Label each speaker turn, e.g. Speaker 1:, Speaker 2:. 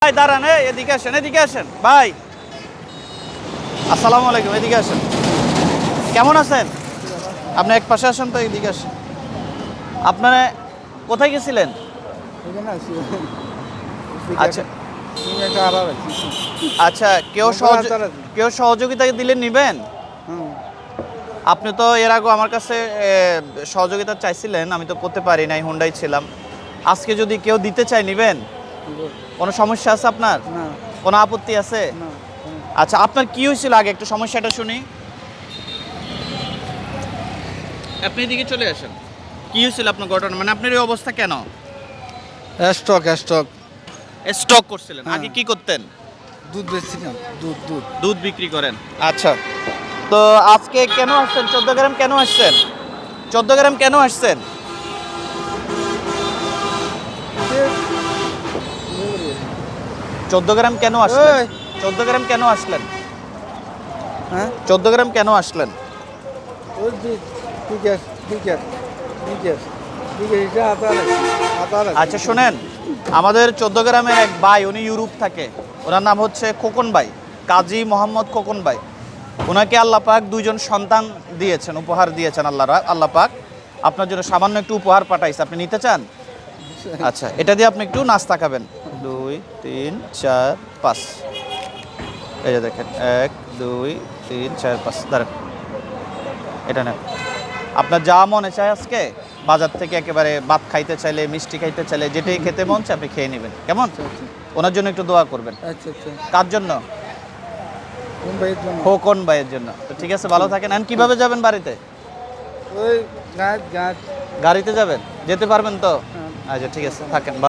Speaker 1: ভাই দাঁড়ান, এদিকে আসেন, এদিকে আসেন ভাই। আসসালামু আলাইকুম, এদিকে আসেন। কেমন আছেন? আপনি এক পাশে আসেন তো, এদিকে আসেন। আপনারা কোথায় গেছিলেন? আচ্ছা আচ্ছা, কেউ সহযোগিতা দিলে নিবেন? আপনি তো এর আগে আমার কাছে সহযোগিতা চাইছিলেন, আমি তো করতে পারি নাই, হুন্ডাই ছিলাম। আজকে যদি কেউ দিতে চায় নিবেন? কোনো সমস্যা আছে আপনার? কোনো আপত্তি আছে? আচ্ছা, আপনার কি হয়েছিল আগে একটু সমস্যাটা শুনি। আপনি এদিকে চলে আসেন। কি হয়েছিল আপনার ঘটনা, মানে আপনার এই অবস্থা কেন?
Speaker 2: স্টক
Speaker 1: স্টক করছিলেন?
Speaker 2: হ্যাঁ।
Speaker 1: আগে কি করতেন?
Speaker 2: দুধ বেচছিলাম দুধ
Speaker 1: দুধ বিক্রি করেন। আচ্ছা, তো আজকে কেন আসছেন? 14 গ্রাম কেন আসছেন? 14 গ্রাম কেন আসছেন? 14 গ্রাম কেন আসলেন?
Speaker 2: ওই।
Speaker 1: 14 গ্রাম কেন আসলেন?
Speaker 2: হ্যাঁ
Speaker 1: 14 গ্রাম কেন আসলেন?
Speaker 2: ওই বিকাশ বিকাশ বিকাশ বিকাশ এটা আতার
Speaker 1: আচ্ছা শুনেন, আমাদের 14 গ্রামের এক ভাই, উনি ইউরোপ থাকে। ওনার নাম হচ্ছে খোকন ভাই, কাজী মোহাম্মদ খোকন ভাই। ওনাকে আল্লাহ পাক দুইজন সন্তান দিয়েছেন, উপহার দিয়েছেন আল্লাহ পাক। আপনার জন্য সামান্য একটু উপহার পাঠাইছে, আপনি নিতে চান? আচ্ছা, এটা দিয়ে আপনি একটু নাস্তা খাবেন। 2 3 4 5, এই যে দেখেন, 1 2 3 4 5, দাঁড়ান, এটা নেন। আপনার যা মনে চায় আজকে বাজার থেকে, একেবারে ভাত খাইতে চাইলে, মিষ্টি খাইতে চাইলে, যেটাই খেতে মন চায় আপনি খেয়ে নেবেন, কেমন? ওনার জন্য একটু দোয়া করবেন।
Speaker 2: আচ্ছা আচ্ছা
Speaker 1: কার জন্য?
Speaker 2: কোন ভাইয়ের জন্য
Speaker 1: খোকন ভাইয়ের জন্য। তো ঠিক আছে, ভালো থাকেন। এখন কিভাবে যাবেন বাড়িতে?
Speaker 2: ওই গাছ গাছ
Speaker 1: গাড়িতে যাবেন? যেতে পারবেন তো?
Speaker 2: হ্যাঁ।
Speaker 1: আচ্ছা ঠিক আছে, থাকেন।